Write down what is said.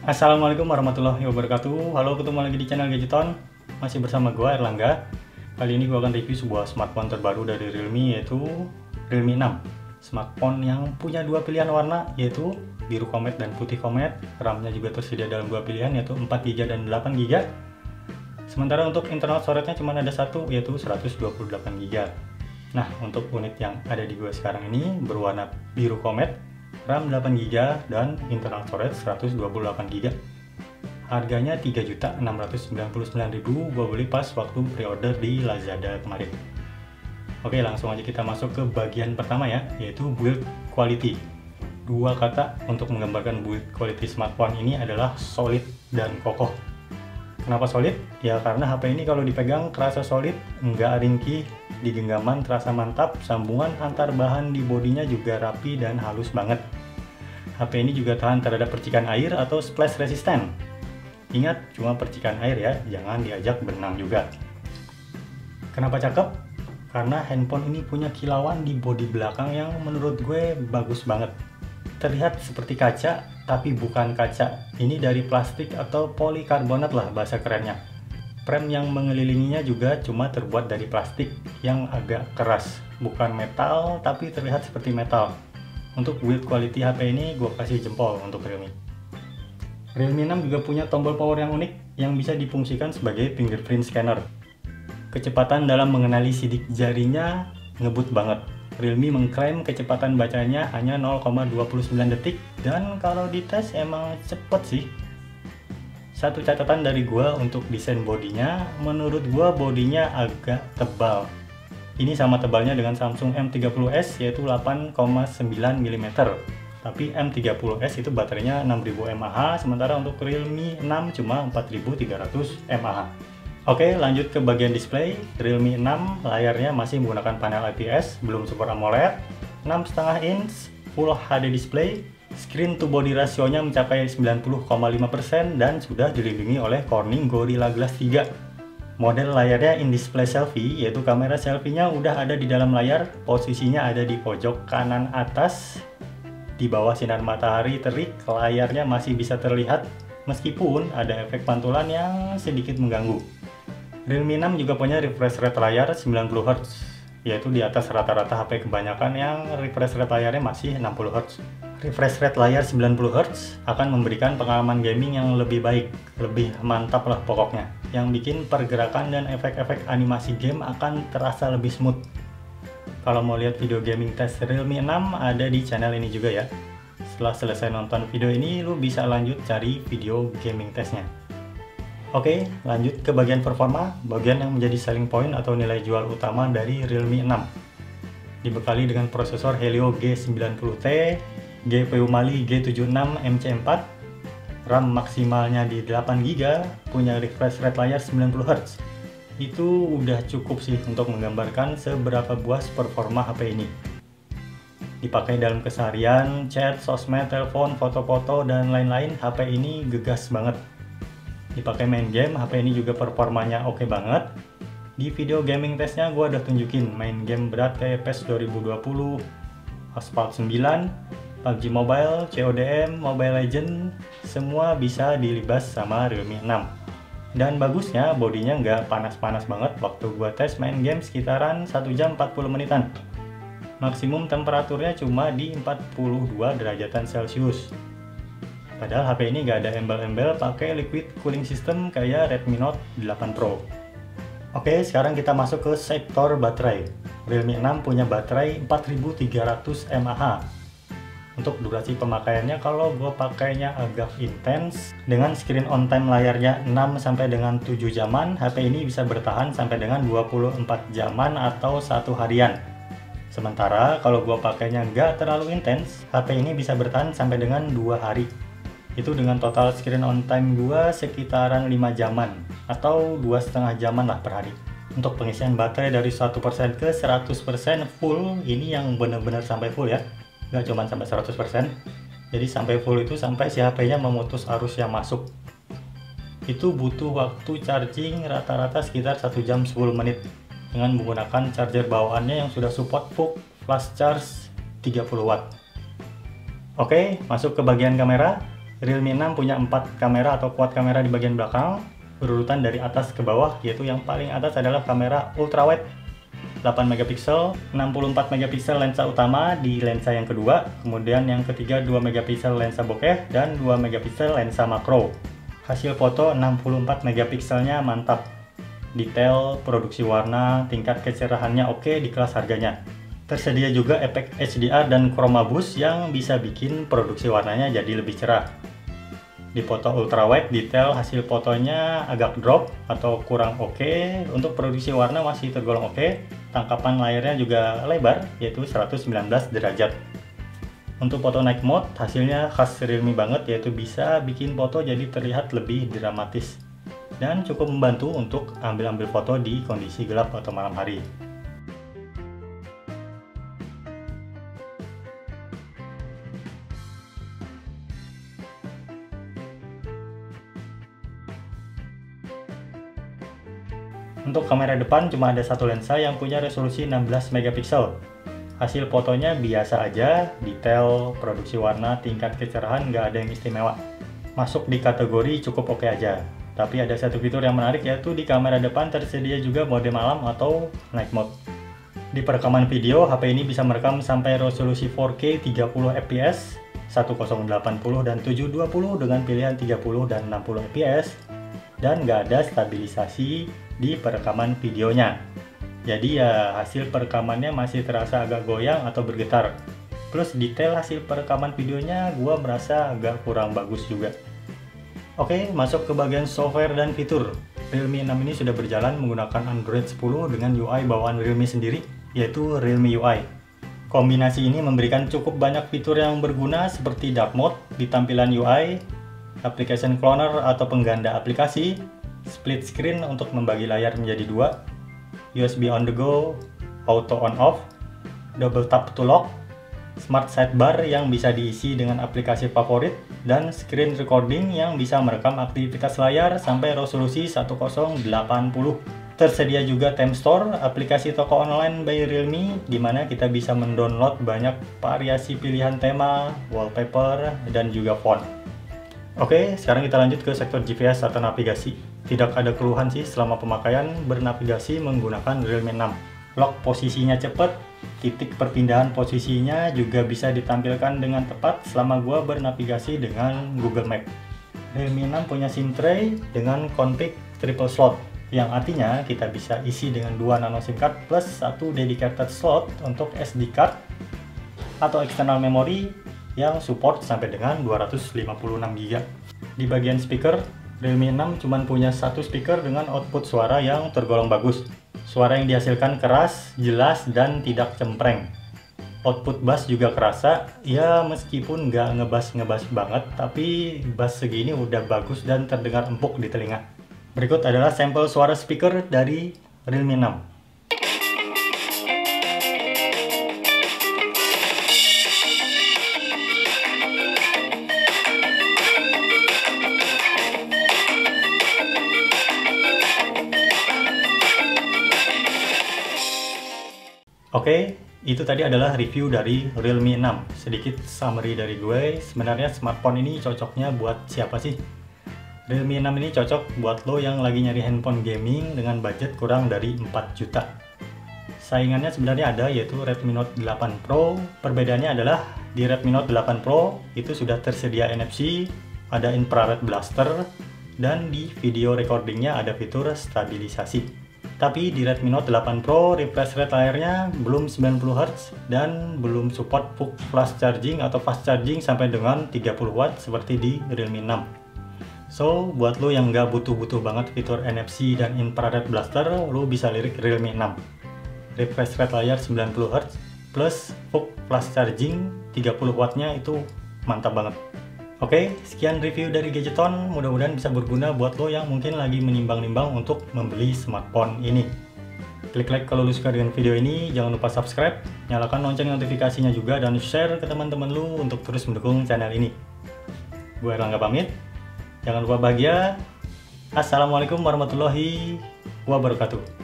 Assalamualaikum warahmatullahi wabarakatuh. Halo, ketemu lagi di channel Gadgeton. Masih bersama gue Erlangga. Kali ini gue akan review sebuah smartphone terbaru dari Realme, yaitu Realme 6. Smartphone yang punya dua pilihan warna, yaitu biru komet dan putih komet. RAM-nya juga tersedia dalam dua pilihan, yaitu 4GB dan 8GB. Sementara untuk internal storage-nya cuma ada satu, yaitu 128GB. Nah, untuk unit yang ada di gue sekarang ini berwarna biru komet, RAM 8GB dan internal storage 128GB. Harganya 3.699.000, gue beli pas waktu pre-order di Lazada kemarin. Oke, langsung aja kita masuk ke bagian pertama ya, yaitu build quality. Dua kata untuk menggambarkan build quality smartphone ini adalah solid dan kokoh. Kenapa solid? Ya karena HP ini kalau dipegang kerasa solid, nggak ringkih, di genggaman terasa mantap, sambungan antar bahan di bodinya juga rapi dan halus banget. HP ini juga tahan terhadap percikan air atau splash resistant. Ingat, cuma percikan air ya, jangan diajak berenang juga. Kenapa cakep? Karena handphone ini punya kilauan di bodi belakang yang menurut gue bagus banget. Terlihat seperti kaca, tapi bukan kaca. Ini dari plastik atau polikarbonat lah bahasa kerennya. Frame yang mengelilinginya juga cuma terbuat dari plastik yang agak keras. Bukan metal, tapi terlihat seperti metal. Untuk build quality HP ini gue kasih jempol untuk Realme. Realme 6 juga punya tombol power yang unik yang bisa difungsikan sebagai fingerprint scanner. Kecepatan dalam mengenali sidik jarinya ngebut banget. Realme mengklaim kecepatan bacanya hanya 0,29 detik dan kalau dites emang cepet sih. Satu catatan dari gua untuk desain bodinya, menurut gua bodinya agak tebal. Ini sama tebalnya dengan Samsung M30s yaitu 8,9 mm. Tapi M30s itu baterainya 6000 mAh, sementara untuk Realme 6 cuma 4300 mAh. Oke, lanjut ke bagian display. Realme 6 layarnya masih menggunakan panel IPS, belum support AMOLED, 6,5 inch, Full HD display, screen to body rasionya mencapai 90,5% dan sudah dilindungi oleh Corning Gorilla Glass 3. Model layarnya in-display selfie, yaitu kamera selfie-nya udah ada di dalam layar, posisinya ada di pojok kanan atas. Di bawah sinar matahari terik, layarnya masih bisa terlihat meskipun ada efek pantulan yang sedikit mengganggu. Realme 6 juga punya refresh rate layar 90Hz, yaitu di atas rata-rata HP kebanyakan yang refresh rate layarnya masih 60Hz. Refresh rate layar 90Hz akan memberikan pengalaman gaming yang lebih baik, lebih mantap lah pokoknya, yang bikin pergerakan dan efek-efek animasi game akan terasa lebih smooth. Kalau mau lihat video gaming test Realme 6 ada di channel ini juga ya. Setelah selesai nonton video ini, lu bisa lanjut cari video gaming testnya. Oke, lanjut ke bagian performa, bagian yang menjadi selling point atau nilai jual utama dari Realme 6. Dibekali dengan prosesor Helio G90T, GPU Mali G76 MC4, RAM maksimalnya di 8GB, punya refresh rate layar 90Hz. Itu udah cukup sih untuk menggambarkan seberapa buas performa HP ini. Dipakai dalam keseharian, chat, sosmed, telepon, foto-foto, dan lain-lain, HP ini gegas banget. Dipakai main game, HP ini juga performanya oke banget. Di video gaming testnya gue udah tunjukin main game berat kayak PES 2020, Asphalt 9, PUBG Mobile, CODM, Mobile Legends, semua bisa dilibas sama Realme 6. Dan bagusnya bodinya nggak panas-panas banget waktu gua tes main game sekitaran 1 jam 40 menitan. Maksimum temperaturnya cuma di 42 derajatan Celcius. Padahal HP ini nggak ada embel-embel pakai liquid cooling system kayak Redmi Note 8 Pro. Oke, sekarang kita masuk ke sektor baterai. Realme 6 punya baterai 4300 mAh. Untuk durasi pemakaiannya, kalau gue pakainya agak intens, dengan screen on time layarnya 6 sampai dengan 7 jaman, HP ini bisa bertahan sampai dengan 24 jaman atau satu harian. Sementara kalau gue pakainya nggak terlalu intens, HP ini bisa bertahan sampai dengan 2 hari. Itu dengan total screen on time gue sekitaran 5 jaman atau 2,5 jaman lah per hari. Untuk pengisian baterai dari 1% ke 100% full, ini yang benar-benar sampai full ya, nggak cuma sampai 100%. Jadi sampai full itu sampai si HP-nya memutus arus yang masuk. Itu butuh waktu charging rata-rata sekitar 1 jam 10 menit dengan menggunakan charger bawaannya yang sudah support full flash charge 30 watt. Oke, masuk ke bagian kamera. Realme 6 punya 4 kamera atau quad kamera di bagian belakang, berurutan dari atas ke bawah, yaitu yang paling atas adalah kamera ultrawide 8 megapiksel, 64 megapiksel lensa utama di lensa yang kedua, kemudian yang ketiga 2 megapiksel lensa bokeh dan 2 megapiksel lensa makro. Hasil foto 64 megapikselnya mantap. Detail, produksi warna, tingkat kecerahannya oke di kelas harganya. Tersedia juga efek HDR dan chroma boost yang bisa bikin produksi warnanya jadi lebih cerah. Di foto ultrawide, detail hasil fotonya agak drop atau kurang oke. Untuk produksi warna masih tergolong oke. Tangkapan layarnya juga lebar, yaitu 119 derajat. Untuk foto night mode, hasilnya khas Realme banget, yaitu bisa bikin foto jadi terlihat lebih dramatis. Dan cukup membantu untuk ambil foto di kondisi gelap atau malam hari. Untuk kamera depan cuma ada satu lensa yang punya resolusi 16 megapiksel. Hasil fotonya biasa aja, detail, produksi warna, tingkat kecerahan nggak ada yang istimewa. Masuk di kategori cukup oke aja. Tapi ada satu fitur yang menarik, yaitu di kamera depan tersedia juga mode malam atau night mode. Di perekaman video, HP ini bisa merekam sampai resolusi 4K 30 fps, 1080 dan 720 dengan pilihan 30 dan 60 fps, dan nggak ada stabilisasi di perekaman videonya. Jadi ya hasil perekamannya masih terasa agak goyang atau bergetar. Plus detail hasil perekaman videonya gua merasa agak kurang bagus juga. Oke, masuk ke bagian software dan fitur. Realme 6 ini sudah berjalan menggunakan Android 10 dengan UI bawaan Realme sendiri, yaitu Realme UI. Kombinasi ini memberikan cukup banyak fitur yang berguna seperti dark mode di tampilan UI, application cloner atau pengganda aplikasi, split screen untuk membagi layar menjadi dua, USB on the go, auto on off, double tap to lock, smart sidebar yang bisa diisi dengan aplikasi favorit, dan screen recording yang bisa merekam aktivitas layar sampai resolusi 1080. Tersedia juga Theme Store, aplikasi toko online by Realme, di mana kita bisa mendownload banyak variasi pilihan tema, wallpaper, dan juga font. Oke, sekarang kita lanjut ke sektor GPS atau navigasi. Tidak ada keluhan sih selama pemakaian bernavigasi menggunakan Realme 6. Lock posisinya cepat, titik perpindahan posisinya juga bisa ditampilkan dengan tepat selama gua bernavigasi dengan Google Map. Realme 6 punya SIM tray dengan config triple slot, yang artinya kita bisa isi dengan 2 nano SIM card plus 1 dedicated slot untuk SD card atau external memory yang support sampai dengan 256 GB. Di bagian speaker, Realme 6 cuma punya satu speaker dengan output suara yang tergolong bagus. Suara yang dihasilkan keras, jelas, dan tidak cempreng. Output bass juga kerasa, ya meskipun nggak ngebas banget, tapi bass segini udah bagus dan terdengar empuk di telinga. Berikut adalah sampel suara speaker dari Realme 6. Oke, itu tadi adalah review dari Realme 6. Sedikit summary dari gue, sebenarnya smartphone ini cocoknya buat siapa sih? Realme 6 ini cocok buat lo yang lagi nyari handphone gaming dengan budget kurang dari 4 juta. Saingannya sebenarnya ada, yaitu Redmi Note 8 Pro. Perbedaannya adalah di Redmi Note 8 Pro itu sudah tersedia NFC, ada infrared blaster, dan di video recordingnya ada fitur stabilisasi. Tapi di Redmi Note 8 Pro refresh rate layarnya belum 90Hz dan belum support flash charging atau fast charging sampai dengan 30W seperti di Realme 6. So, buat lo yang nggak butuh banget fitur NFC dan infrared blaster, lo bisa lirik Realme 6. Refresh rate layar 90Hz plus flash charging 30W-nya itu mantap banget. Oke, sekian review dari Gadgeton, mudah-mudahan bisa berguna buat lo yang mungkin lagi menimbang-nimbang untuk membeli smartphone ini. Klik like kalau lo suka dengan video ini, jangan lupa subscribe, nyalakan lonceng notifikasinya juga, dan share ke teman-teman lo untuk terus mendukung channel ini. Gue Erlangga pamit, jangan lupa bahagia. Assalamualaikum warahmatullahi wabarakatuh.